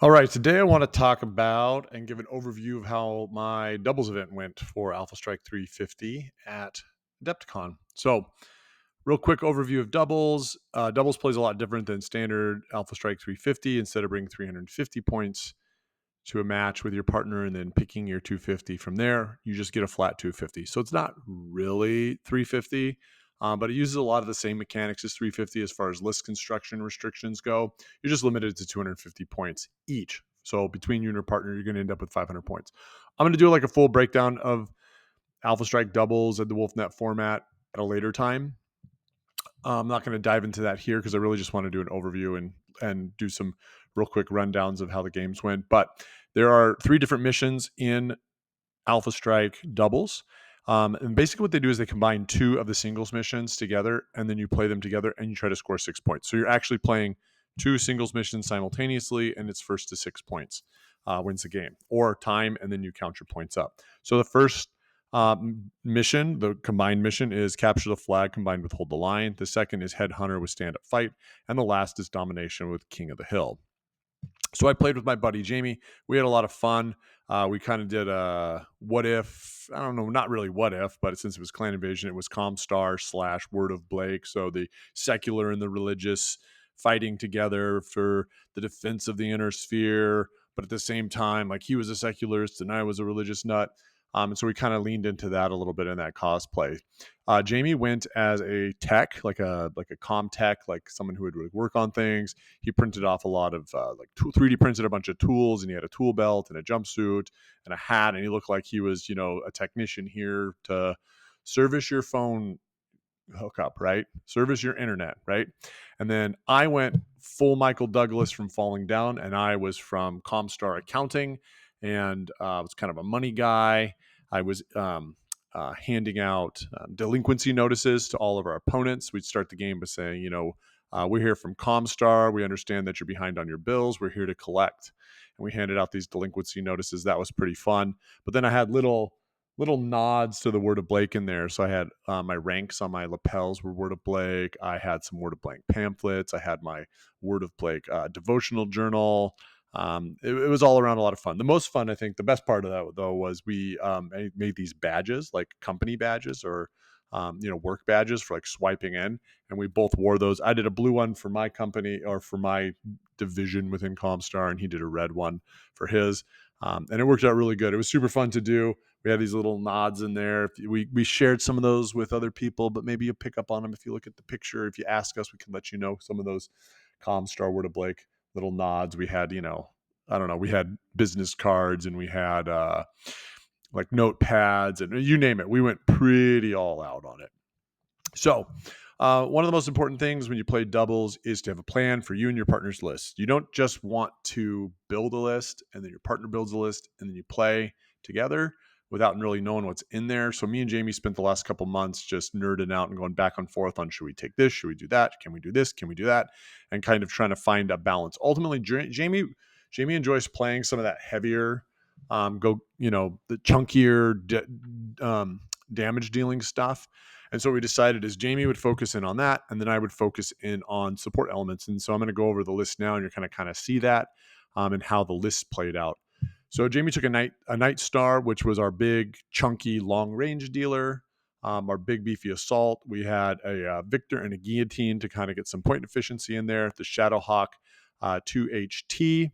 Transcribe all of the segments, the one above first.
All right, today I want to talk about and give an overview of how my doubles event went for Alpha Strike 350 at Adepticon. So, real quick overview of doubles. Doubles plays a lot different than standard Alpha Strike 350. Instead of bringing 350 points to a match with your partner and then picking your 250 from there, you just get a flat 250. So it's not really 350, but it uses a lot of the same mechanics as 350 as far as list construction restrictions go. You're just limited to 250 points each. So between you and your partner, you're going to end up with 500 points. I'm going to do like a full breakdown of Alpha Strike doubles and the WolfNet format at a later time. I'm not going to dive into that here because I really just want to do an overview and do some real quick rundowns of how the games went. But there are 3 different missions in Alpha Strike doubles. And basically what they do is they combine 2 of the singles missions together, and then you play them together and you try to score 6 points. So you're actually playing 2 singles missions simultaneously, and it's first to 6 points wins the game, or time, and then you count your points up. So the first mission, the combined mission, is capture the flag combined with hold the line. The second is headhunter with stand up fight, and the last is domination with king of the hill. So I played with my buddy Jamie. We had a lot of fun. We kind of did a what if, I don't know, not really what if, but since it was Clan Invasion, it was Comstar / Word of Blake. So the secular and the religious fighting together for the defense of the inner sphere. But at the same time, like, he was a secularist and I was a religious nut. And so we kind of leaned into that a little bit in that cosplay. Jamie went as a tech, like a com tech, like someone who would work on things. He printed off a lot of 3D printed a bunch of tools, and he had a tool belt and a jumpsuit and a hat, and he looked like he was, a technician here to service your phone hookup, right? Service your internet, right? And then I went full Michael Douglas from Falling Down, and I was from Comstar Accounting, and was kind of a money guy. I was handing out delinquency notices to all of our opponents. We'd start the game by saying, we're here from Comstar. We understand that you're behind on your bills. We're here to collect. And we handed out these delinquency notices. That was pretty fun. But then I had little nods to the Word of Blake in there. So I had my ranks on my lapels were Word of Blake. I had some Word of Blake pamphlets. I had my Word of Blake devotional journal. It was all around a lot of fun. The most fun, I think, the best part of that, though, was we made these badges, like company badges or work badges for like swiping in, and we both wore those. I did a blue one for my company or for my division within Comstar, and he did a red one for his. And it worked out really good. It was super fun to do. We had these little nods in there. We shared some of those with other people, but maybe you'll pick up on them if you look at the picture. If you ask us, we can let you know some of those Comstar Word of Blake little nods. We had, I don't know, we had business cards, and we had like notepads, and you name it. We went pretty all out on it. So, one of the most important things when you play doubles is to have a plan for you and your partner's list. You don't just want to build a list and then your partner builds a list and then you play together without really knowing what's in there. So me and Jamie spent the last couple months just nerding out and going back and forth on, should we take this? Should we do that? Can we do this? Can we do that? And kind of trying to find a balance. Ultimately, Jamie enjoys playing some of that heavier, the chunkier damage dealing stuff. And so what we decided is Jamie would focus in on that, and then I would focus in on support elements. And so I'm going to go over the list now, and you're going to kind of see that and how the list played out. So Jamie took a Night Star, which was our big, chunky, long-range dealer, our big, beefy assault. We had a Victor and a Guillotine to kind of get some point efficiency in there. The Shadowhawk 2HT,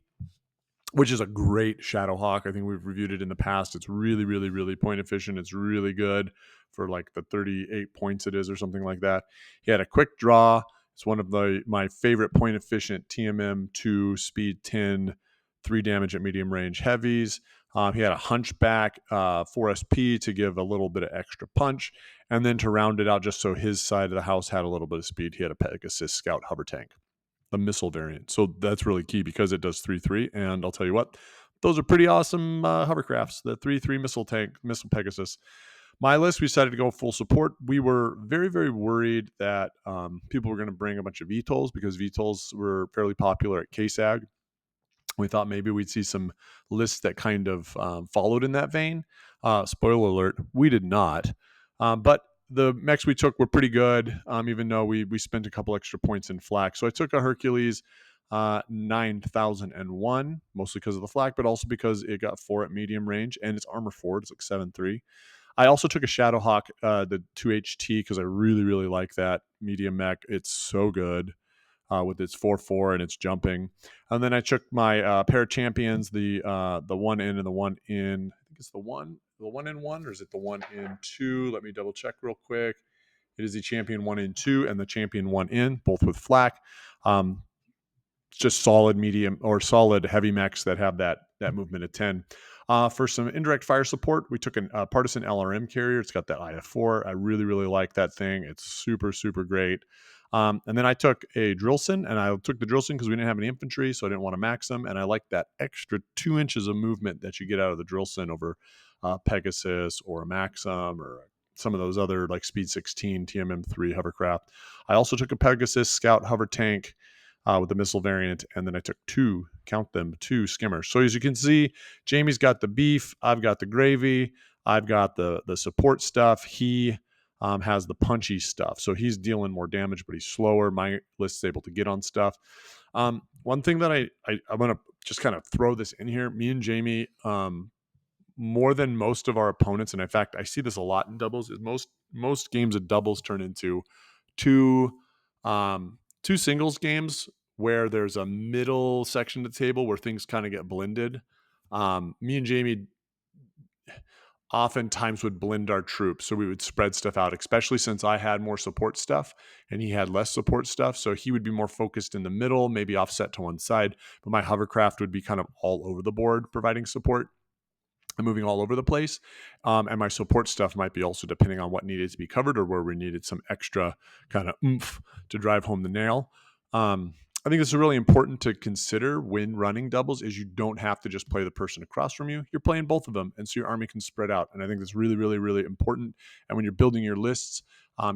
which is a great Shadowhawk. I think we've reviewed it in the past. It's really, really, really point efficient. It's really good for like the 38 points it is or something like that. He had a quick draw. It's one of my favorite point efficient TMM 2 speed 10, 3 damage at medium range heavies. He had a Hunchback 4SP to give a little bit of extra punch. And then to round it out, just so his side of the house had a little bit of speed, he had a Pegasus Scout hover tank, the missile variant. So that's really key because it does 3/3. And I'll tell you what, those are pretty awesome hovercrafts, the 3/3 missile Pegasus. My list, we decided to go full support. We were very, very worried that people were going to bring a bunch of VTOLs because VTOLs were fairly popular at KSAG. We thought maybe we'd see some lists that kind of followed in that vein. Spoiler alert, we did not. But the mechs we took were pretty good, even though we spent a couple extra points in flak. So I took a Hercules. 9001, mostly because of the flak, but also because it got 4 at medium range and it's armor 4. It's like 7.3. I also took a Shadowhawk, the 2HT, because I really, really like that medium mech. It's so good with its 4/4 and its jumping. And then I took my pair of champions, the one in and the one in. I think it's the one in one, or is it the one in two? Let me double check real quick. It is the champion one in two and the champion one in, both with flak. Just solid medium or solid heavy mechs that have that movement of 10. For some indirect fire support, we took a partisan LRM carrier. It's got that IF4. I really, really like that thing. It's super, super great. And then I took a Drillson, and I took the Drillson because we didn't have any infantry, so I didn't want to max them. And I like that extra 2 inches of movement that you get out of the Drillson over Pegasus or a Maxim or some of those other like Speed 16, TMM3 hovercraft. I also took a Pegasus Scout hover tank with the missile variant, and then I took two skimmers. So as you can see, Jamie's got the beef, I've got the gravy, I've got the support stuff. He has the punchy stuff, so he's dealing more damage, but he's slower. My list's able to get on stuff. One thing that I'm gonna just kind of throw this in here. Me and Jamie, more than most of our opponents, and in fact, I see this a lot in doubles. Is most games of doubles turn into two two singles games where there's a middle section of the table where things kind of get blended. Me and Jamie oftentimes would blend our troops, so we would spread stuff out, especially since I had more support stuff and he had less support stuff. So he would be more focused in the middle, maybe offset to one side, but my hovercraft would be kind of all over the board providing support. I'm moving all over the place. And my support stuff might be also depending on what needed to be covered or where we needed some extra kind of oomph to drive home the nail. I think this is really important to consider when running doubles is you don't have to just play the person across from you. You're playing both of them. And so your army can spread out. And I think that's really, really, really important. And when you're building your lists,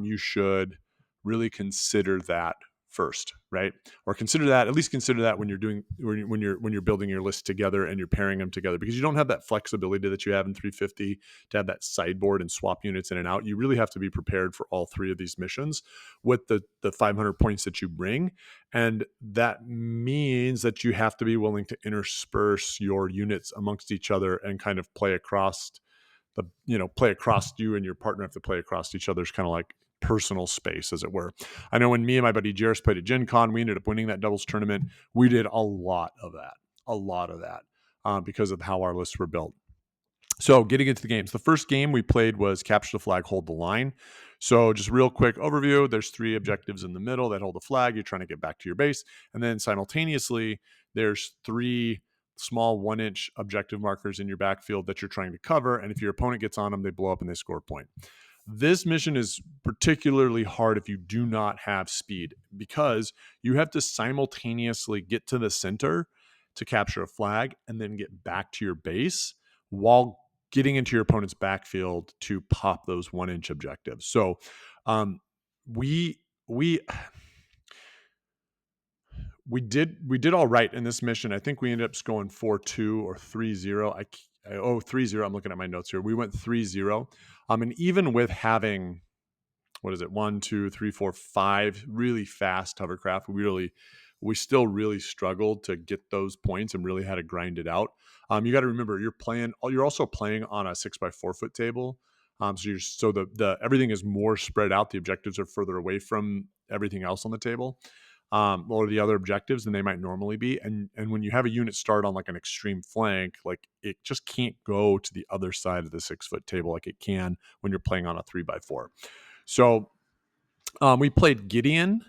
you should really consider that first, right? Or at least consider that when you're building your list together and you're pairing them together, because you don't have that flexibility that you have in 350 to have that sideboard and swap units in and out. You really have to be prepared for all three of these missions with the 500 points that you bring. And that means that you have to be willing to intersperse your units amongst each other and kind of play across you and your partner have to play across each other's kind of like personal space, as it were. I know when me and my buddy Jairus played at Gen Con, we ended up winning that doubles tournament. We did a lot of that because of how our lists were built. So getting into the games, the first game we played was Capture the Flag, Hold the Line. So just real quick overview, there's 3 objectives in the middle that hold the flag. You're trying to get back to your base. And then simultaneously, there's 3 small 1-inch objective markers in your backfield that you're trying to cover. And if your opponent gets on them, they blow up and they score a point. This mission is particularly hard if you do not have speed, because you have to simultaneously get to the center to capture a flag and then get back to your base while getting into your opponent's backfield to pop those 1-inch objectives. So we did all right in this mission. I think we ended up scoring 4-2 or 3-0. 3-0. I'm looking at my notes here. We went 3-0. And even with having, 1, 2, 3, 4, 5 really fast hovercraft, we still really struggled to get those points and really had to grind it out. You got to remember, you're also playing on a 6x4 foot table. So the everything is more spread out. The objectives are further away from everything else on the table, or the other objectives than they might normally be. And when you have a unit start on like an extreme flank, like it just can't go to the other side of the 6-foot table like it can when you're playing on a 3x4. So we played Gideon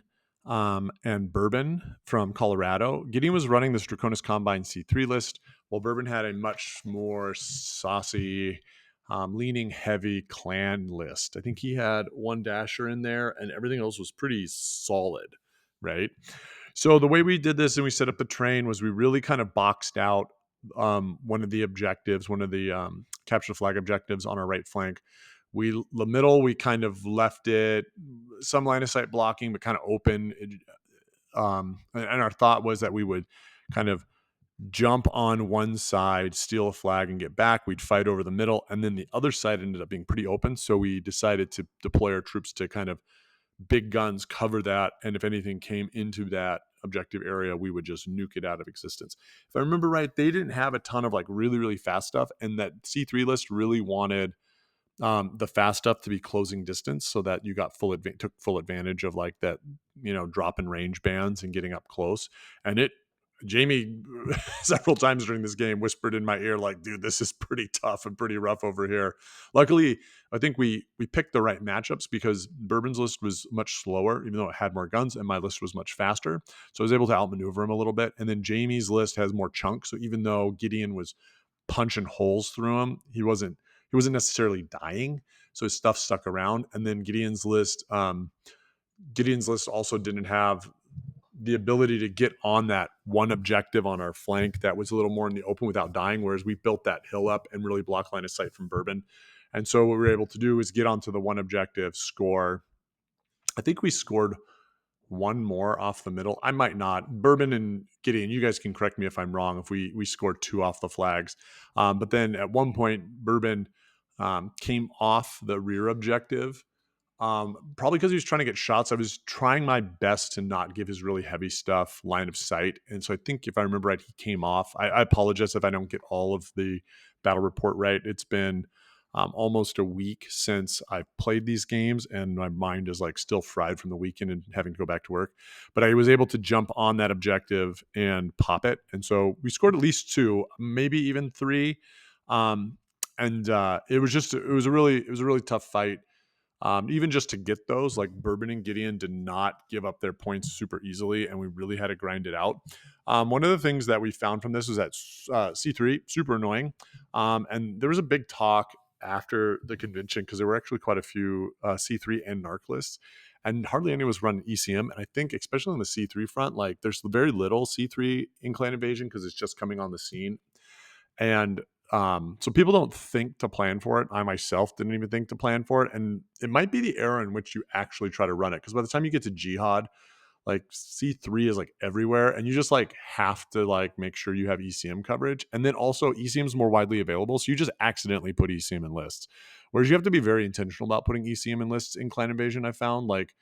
and Bourbon from Colorado. Gideon was running this Draconis Combine C3 list, while Bourbon had a much more saucy, leaning heavy clan list. I think he had 1 dasher in there, and everything else was pretty solid, right? So the way we did this and we set up the train was we really kind of boxed out one of the capture flag objectives on our right flank. The middle, we kind of left it some line of sight blocking, but kind of open. And our thought was that we would kind of jump on one side, steal a flag, and get back. We'd fight over the middle, and then the other side ended up being pretty open. So we decided to deploy our troops to kind of big guns cover that, and if anything came into that objective area, we would just nuke it out of existence. If I remember right, they didn't have a ton of like really, really fast stuff. And that C3 list really wanted the fast stuff to be closing distance so that you got took full advantage of like that, drop in range bands and getting up close. And Jamie several times during this game whispered in my ear like, dude, this is pretty tough and pretty rough over here. Luckily, I think we picked the right matchups because Bourbon's list was much slower, even though it had more guns, and my list was much faster. So I was able to outmaneuver him a little bit. And then Jamie's list has more chunks. So even though Gideon was punching holes through him, he wasn't necessarily dying. So his stuff stuck around. And then Gideon's list also didn't have the ability to get on that one objective on our flank that was a little more in the open without dying, whereas we built that hill up and really block line of sight from Bourbon. And so what we were able to do is get onto the one objective, score. I think we scored one more off the middle. I might not. Bourbon and Gideon, you guys can correct me if I'm wrong, if we scored two off the flags. But then at one point, Bourbon came off the rear objective, probably because he was trying to get shots. I was trying my best to not give his really heavy stuff line of sight. And so I think if I remember right, he came off. I apologize if I don't get all of the battle report right. It's been almost a week since I've played these games, and my mind is like still fried from the weekend and having to go back to work. But I was able to jump on that objective and pop it. And so we scored at least two, maybe even three. And it was a really tough fight. Even just to get those, like Bourbon and Gideon did not give up their points super easily, and we really had to grind it out. One of the things that we found from this was that C3, super annoying. And there was a big talk after the convention because there were actually quite a few C3 and NARC lists, and hardly anyone was running ECM. And I think, especially on the C3 front, like there's very little C3 in Clan Invasion because it's just coming on the scene. And so people don't think to plan for it. I myself didn't even think to plan for it. And it might be the era in which you actually try to run it. Because by the time you get to Jihad, like C3 is like everywhere. And you just like have to like make sure you have ECM coverage. And then also ECM is more widely available. So you just accidentally put ECM in lists. Whereas you have to be very intentional about putting ECM in lists in Clan Invasion, I found. Like,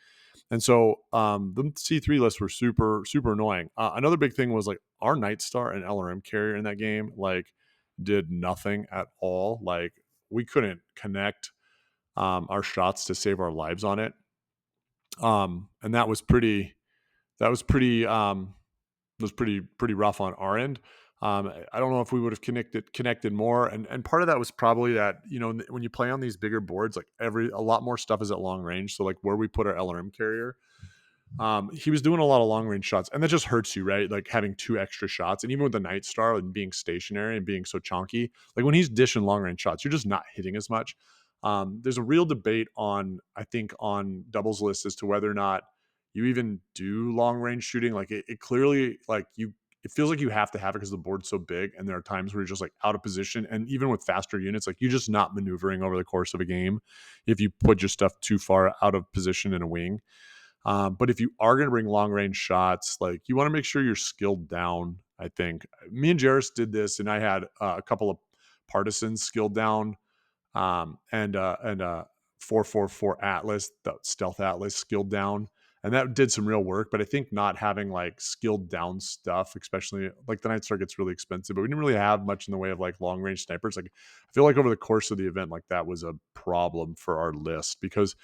and so the C3 lists were super, super annoying. Another big thing was like our Night Star and LRM carrier in that game, like, did nothing at all. Like, we couldn't connect our shots to save our lives on it. And that was pretty rough on our end. I don't know if we would have connected more. And part of that was probably that, when you play on these bigger boards, like a lot more stuff is at long range. So like where we put our LRM carrier, he was doing a lot of long range shots, and that just hurts you, right? Like having two extra shots, and even with the Night Star and being stationary and being so chonky, like when he's dishing long range shots, you're just not hitting as much. There's a real debate I think on doubles lists as to whether or not you even do long range shooting. Like it clearly, like it feels like you have to have it because the board's so big, and there are times where you're just like out of position, and even with faster units, like you're just not maneuvering over the course of a game if you put your stuff too far out of position in a wing. But if you are going to bring long range shots, like you want to make sure you're skilled down. I think me and Jairus did this, and I had a couple of partisans skilled down, and 444 Atlas, the stealth Atlas, skilled down, and that did some real work. But I think not having like skilled down stuff, especially like the Night Star, gets really expensive. But we didn't really have much in the way of like long range snipers. Like I feel like over the course of the event, like that was a problem for our list because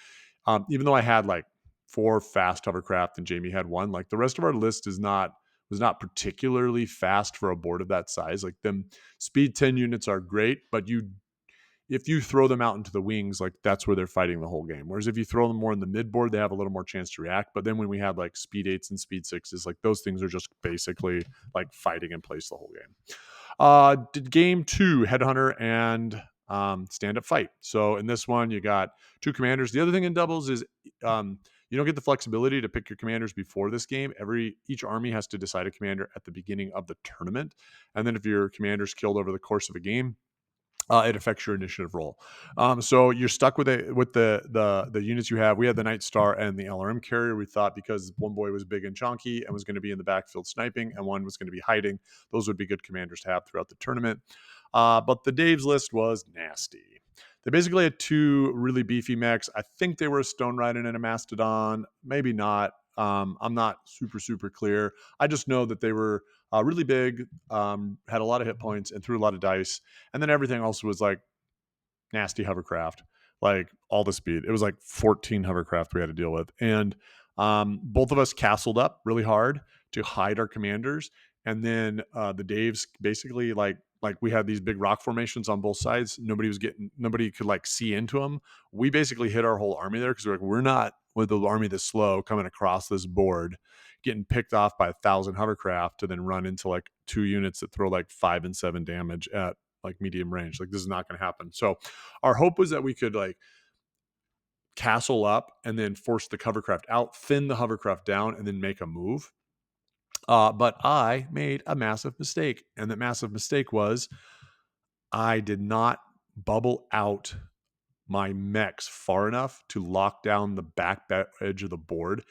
even though I had like four fast hovercraft and Jamie had one, like the rest of our list was not particularly fast for a board of that size. Like them speed 10 units are great, but if you throw them out into the wings, like that's where they're fighting the whole game. Whereas if you throw them more in the mid board, they have a little more chance to react. But then when we had like speed 8s and speed 6s, like those things are just basically like fighting in place the whole game. Did game 2 Headhunter and stand up fight. So in this one, you got two commanders. The other thing in doubles is you don't get the flexibility to pick your commanders before this game. Each army has to decide a commander at the beginning of the tournament, and then if your commander's killed over the course of a game, it affects your initiative roll. So you're stuck with the units you have. We had the Night Star and the LRM carrier. We thought because one boy was big and chunky and was going to be in the backfield sniping, and one was going to be hiding, those would be good commanders to have throughout the tournament. But the Dave's list was nasty. They basically had two really beefy mechs. I think they were a Stone Rider and a Mastodon. Maybe not. I'm not super clear. I just know that they were really big, had a lot of hit points, and threw a lot of dice. And then everything else was like nasty hovercraft, like all the speed. It was like 14 hovercraft we had to deal with. And both of us castled up really hard to hide our commanders. And then the Daves basically like we had these big rock formations on both sides. Nobody could like see into them. We basically hit our whole army there because we're not with the army this slow coming across this board, getting picked off by 1,000 hovercraft to then run into like 2 units that throw like 5 and 7 damage at like medium range. Like this is not going to happen. So our hope was that we could like castle up and then force the hovercraft out, thin the hovercraft down, and then make a move. But I made a massive mistake. And that massive mistake was I did not bubble out my mechs far enough to lock down the back edge of the board.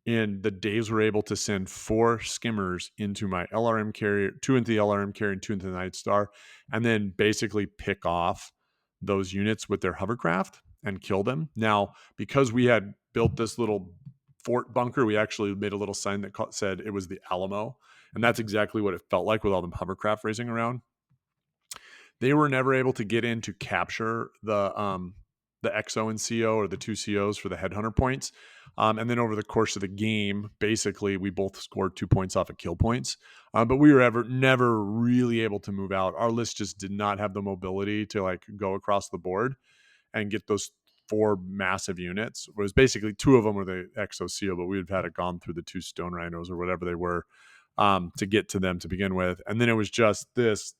And the Daves were able to send 4 skimmers into my LRM carrier, 2 into the LRM carrier and 2 into the Night Star, and then basically pick off those units with their hovercraft and kill them. Now, because we had built this little fort bunker, we actually made a little sign that said it was the Alamo. And that's exactly what it felt like with all the hovercraft racing around. They were never able to get in to capture the XO and CO, or the 2 COs for the headhunter points. And then over the course of the game, basically we both scored 2 points off of kill points. But we were never really able to move out. Our list just did not have the mobility to like go across the board and get those 4 massive units. It was basically 2 of them were the XO CO, but we would have had it gone through the 2 stone rhinos or whatever they were to get to them to begin with. And then it was just this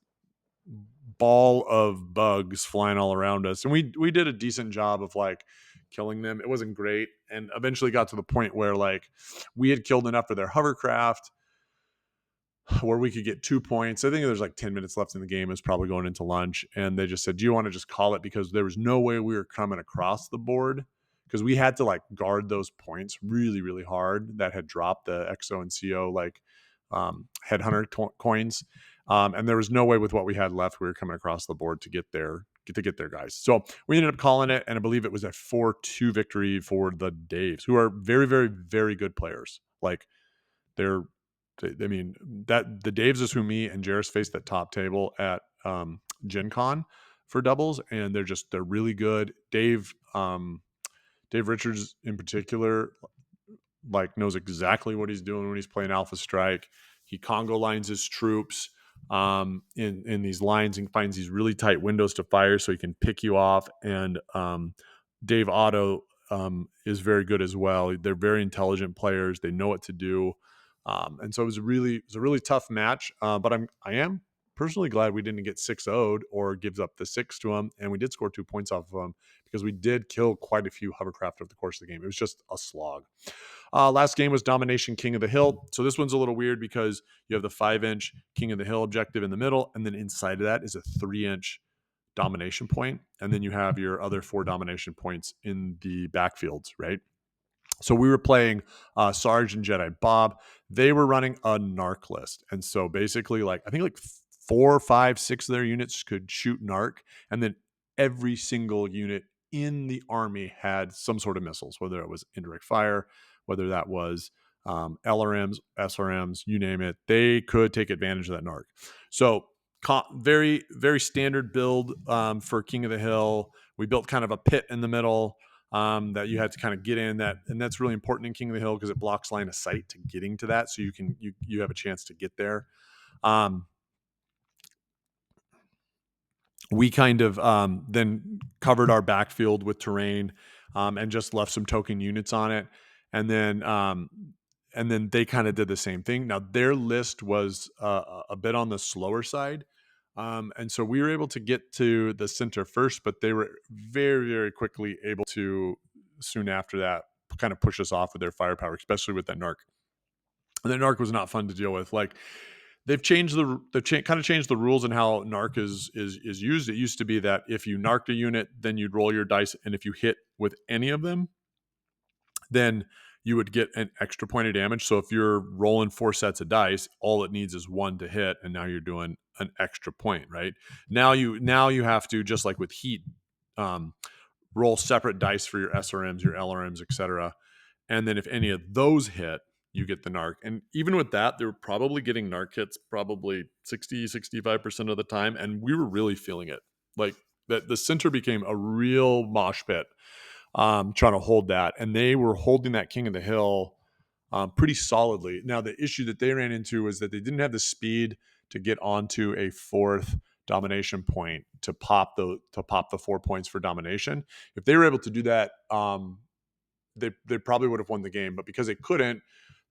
ball of bugs flying all around us, and we did a decent job of like killing them. It wasn't great, and eventually got to the point where like we had killed enough of their hovercraft where we could get 2 points. I think there's like 10 minutes left in the game. It's probably going into lunch, and they just said, do you want to just call it, because there was no way we were coming across the board, because we had to like guard those points really hard that had dropped the XO and CO like headhunter coins. And there was no way with what we had left we were coming across the board to get there guys. So we ended up calling it, and I believe it was a 4-2 victory for the Daves, who are very good players. Like they're I mean, that the Daves is who me and Jarris faced at top table at Gen Con for doubles, and they're really good. Dave Richards in particular like knows exactly what he's doing when he's playing Alpha Strike. He Congo lines his troops in these lines and finds these really tight windows to fire so he can pick you off. And Dave Otto is very good as well. They're very intelligent players. They know what to do. And so it was a really tough match. But I am personally glad we didn't get 6-0'd or gives up the 6 to him. And we did score 2 points off of him because we did kill quite a few hovercraft over the course of the game. It was just a slog. Last game was Domination King of the Hill. So this one's a little weird because you have the 5-inch King of the Hill objective in the middle, and then inside of that is a 3-inch domination point, and then you have your other 4 domination points in the backfields, right? So we were playing Sarge and Jedi Bob. They were running a narc list, and so basically, like I think like 4, 5, 6 of their units could shoot narc, and then every single unit in the army had some sort of missiles, whether it was indirect fire, whether that was LRMs, SRMs, you name it. They could take advantage of that narc. So very standard build for King of the Hill. We built kind of a pit in the middle that you had to kind of get in that, and that's really important in King of the Hill because it blocks line of sight to getting to that, so you have a chance to get there. We kind of then covered our backfield with terrain and just left some token units on it, and then they kind of did the same thing. Now their list was a bit on the slower side, and so we were able to get to the center first, but they were very quickly able to soon after that kind of push us off with their firepower, especially with that narc. And that narc was not fun to deal with. Like they've kind of changed the rules and how narc is used. It used to be that if you narked a unit, then you'd roll your dice, and if you hit with any of them, then you would get an extra point of damage. So if you're rolling 4 sets of dice, all it needs is 1 to hit, and now you're doing an extra point, right? Now you have to, just like with heat, roll separate dice for your SRMs, your LRMs, etc. And then if any of those hit, you get the narc. And even with that, they were probably getting narc hits probably 60-65% of the time. And we were really feeling it. Like the center became a real mosh pit, trying to hold that. And they were holding that King of the Hill pretty solidly. Now, the issue that they ran into was that they didn't have the speed to get onto a fourth domination point to pop the 4 points for domination. If they were able to do that, they probably would have won the game. But because they couldn't,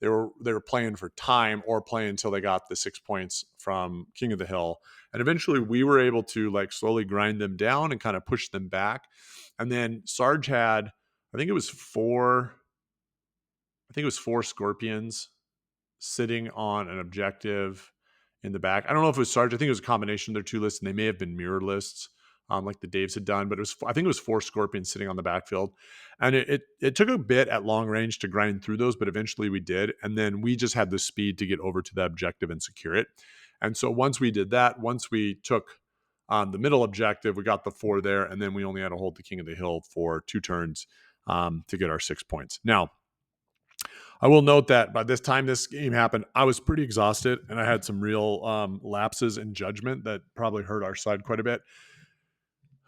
they were playing for time or playing until they got the 6 points from King of the Hill. And eventually we were able to like slowly grind them down and kind of push them back. And then Sarge had, I think it was four scorpions sitting on an objective in the back. I don't know if it was Sarge. I think it was a combination of their two lists, and they may have been mirror lists, like the Daves had done. But I think it was four scorpions sitting on the backfield, and it took a bit at long range to grind through those, but eventually we did, and then we just had the speed to get over to the objective and secure it. And so once we did that, once we took the middle objective, we got the 4 there, and then we only had to hold the King of the Hill for 2 turns to get our 6 points. Now, I will note that by this time this game happened, I was pretty exhausted and I had some real lapses in judgment that probably hurt our side quite a bit.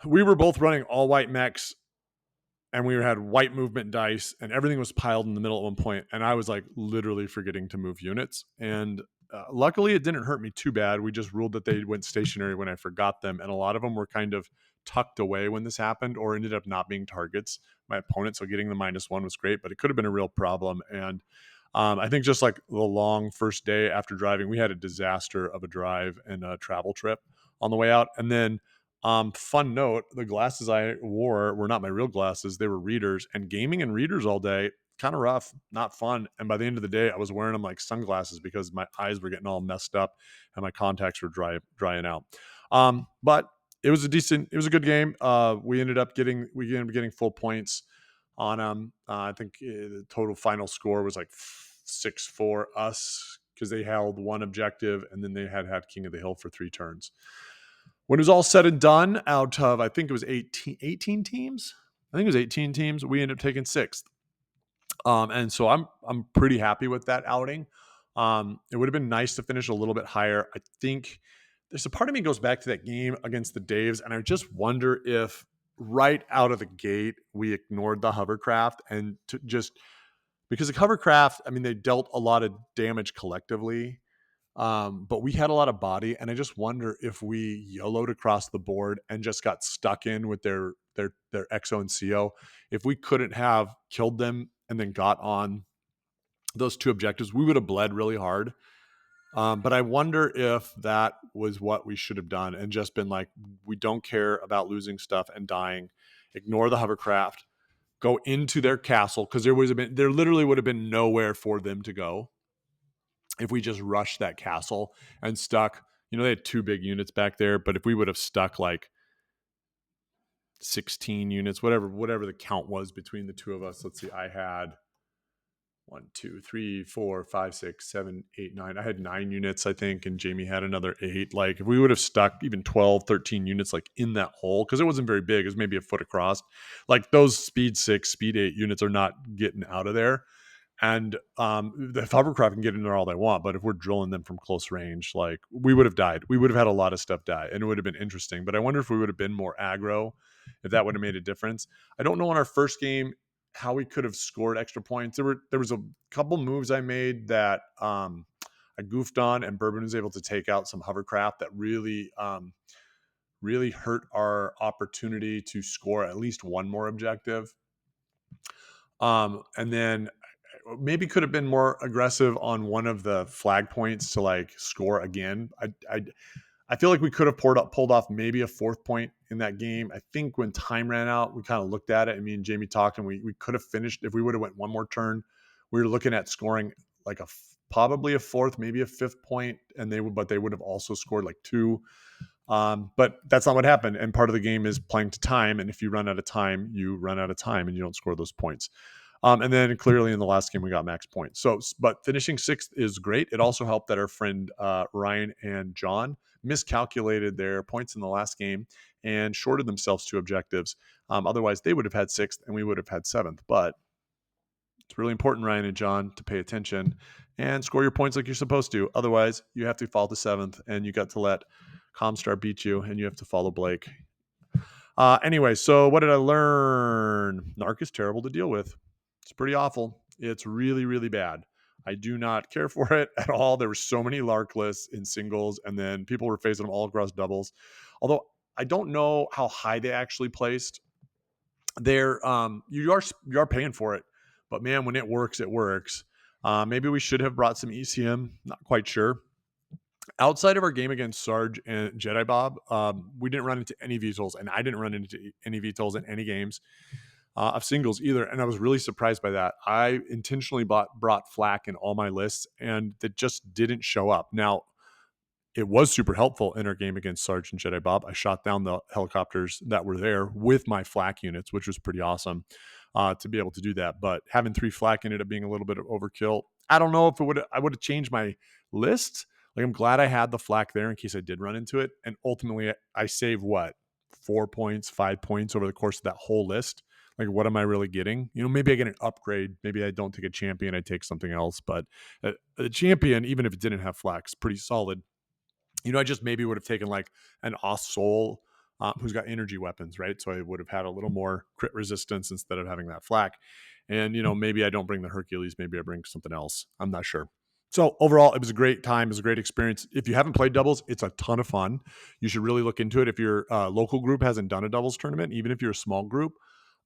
We were both running all white mechs and we had white movement dice and everything was piled in the middle at one point, and I was like literally forgetting to move units. And luckily it didn't hurt me too bad. We just ruled that they went stationary when I forgot them, and a lot of them were kind of tucked away when this happened or ended up not being targets my opponent. So getting the -1 was great, but it could have been a real problem. And I think just like the long first day after driving, we had a disaster of a drive and a travel trip on the way out. And then fun note, the glasses I wore were not my real glasses. They were readers, and gaming and readers all day, kind of rough, not fun. And by the end of the day, I was wearing them like sunglasses because my eyes were getting all messed up and my contacts were drying out. But it was a good game. We ended up getting full points on them. I think the total final score was like 6-4 us because they held one objective and then they had King of the Hill for 3 turns. When it was all said and done, out of I think it was 18 teams, I think it was 18 teams, we ended up taking 6th. And so I'm pretty happy with that outing. It would have been nice to finish a little bit higher. I think there's a part of me goes back to that game against the Daves, and I just wonder if right out of the gate we ignored the hovercraft and just because the hovercraft, I mean, they dealt a lot of damage collectively, but we had a lot of body, and I just wonder if we YOLO'd across the board and just got stuck in with their XO and CO. If we couldn't have killed them and then got on those 2 objectives, we would have bled really hard. But I wonder if that was what we should have done and just been like, we don't care about losing stuff and dying. Ignore the hovercraft. Go into their castle because there literally would have been nowhere for them to go if we just rushed that castle and stuck. They had 2 big units back there, but if we would have stuck like 16 units, whatever the count was between the 2 of us. Let's see, I had 1, 2, 3, 4, 5, 6, 7, 8, 9. I had 9 units, I think, and Jamie had another 8. Like if we would have stuck even 12, 13 units like in that hole, because it wasn't very big, it was maybe a foot across. Like those speed 6, speed 8 units are not getting out of there. And the hovercraft can get in there all they want, but if we're drilling them from close range, like we would have died. We would have had a lot of stuff die, and it would have been interesting. But I wonder if we would have been more aggro, if that would have made a difference. I don't know in our first game how we could have scored extra points. There was a couple moves I made that I goofed on, and Bourbon was able to take out some hovercraft that really hurt our opportunity to score at least one more objective. And then maybe could have been more aggressive on one of the flag points to like score again. I feel like we could have pulled off maybe a 4th point in that game. I think when time ran out, we kind of looked at it, and me and Jamie talked, and we could have finished if we would have went one more turn. We were looking at scoring like probably a 4th, maybe a 5th point, and they would have also scored like 2. But that's not what happened. And part of the game is playing to time. And if you run out of time, you run out of time and you don't score those points. And then clearly in the last game, we got max points. So, but finishing 6th is great. It also helped that our friend Ryan and John miscalculated their points in the last game and shorted themselves 2 objectives. Otherwise, they would have had 6th and we would have had 7th. But It's really important, Ryan and John, to pay attention and score your points like you're supposed to. Otherwise, you have to fall to 7th, and you got to let Comstar beat you, and you have to follow Blake. Anyway, so what did I learn? Narc is terrible to deal with. It's pretty awful. It's really, really bad. I do not care for it at all. There were so many Lark lists in singles, and then people were facing them all across doubles. Although I don't know how high they actually placed. You are paying for it, but man, when it works, it works. Maybe we should have brought some ECM. Not quite sure. Outside of our game against Sarge and Jedi Bob, we didn't run into any VTOLs, and I didn't run into any VTOLs in any games of singles either. And I was really surprised by that. I intentionally brought flak in all my lists, and that just didn't show up. Now, it was super helpful in our game against Sarge and Jedi Bob. I shot down the helicopters that were there with my flak units, which was pretty awesome to be able to do that. But having 3 flak ended up being a little bit of overkill. I don't know if I would have changed my list. Like, I'm glad I had the flak there in case I did run into it. And ultimately, I saved 4 points, 5 points over the course of that whole list. Like, what am I really getting? Maybe I get an upgrade. Maybe I don't take a champion. I take something else. But a champion, even if it didn't have flaks, pretty solid. I just maybe would have taken like an Off Soul who's got energy weapons, right? So I would have had a little more crit resistance instead of having that flak. And, maybe I don't bring the Hercules. Maybe I bring something else. I'm not sure. So overall, it was a great time. It was a great experience. If you haven't played doubles, it's a ton of fun. You should really look into it. If your local group hasn't done a doubles tournament, even if you're a small group,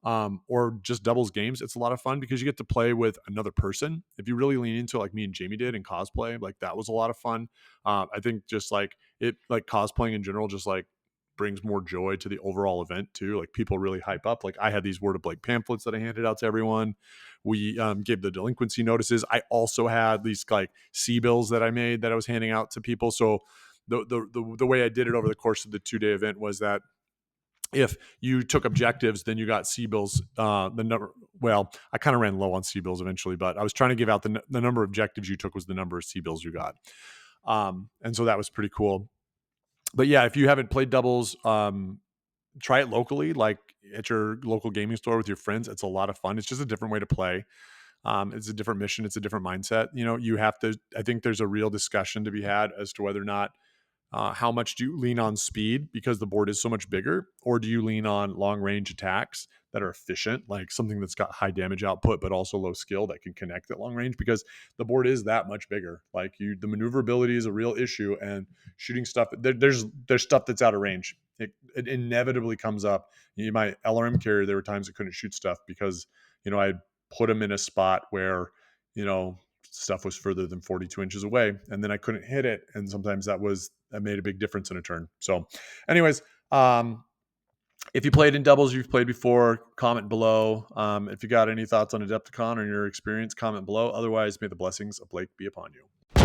or just doubles games, it's a lot of fun because you get to play with another person. If you really lean into it, like me and Jamie did in cosplay, like that was a lot of fun. I think just like cosplaying in general, just like brings more joy to the overall event too. Like, people really hype up. Like, I had these Word of Blake pamphlets that I handed out to everyone. We gave the delinquency notices. I also had these like C-bills that I made that I was handing out to people. So the way I did it over the course of the 2-day event was that if you took objectives, then you got C-bills. The number, well, I kind of ran low on C-bills eventually, but I was trying to give out the number of objectives you took was the number of C-bills you got. And so that was pretty cool. But yeah, if you haven't played doubles, try it locally, like at your local gaming store with your friends. It's a lot of fun. It's just a different way to play. It's a different mission. It's a different mindset. You have to, I think there's a real discussion to be had as to whether or not how much do you lean on speed because the board is so much bigger, or do you lean on long range attacks that are efficient, like something that's got high damage output but also low skill that can connect at long range, because the board is that much bigger. Like, the maneuverability is a real issue, and shooting stuff, there's stuff that's out of range. It inevitably comes up. My LRM carrier, there were times I couldn't shoot stuff because I put them in a spot where stuff was further than 42 inches away, and then I couldn't hit it. And sometimes that made a big difference in a turn. So anyways, if you played in doubles, you've played before, comment below. If you got any thoughts on Adepticon or your experience, comment below. Otherwise, may the blessings of Blake be upon you.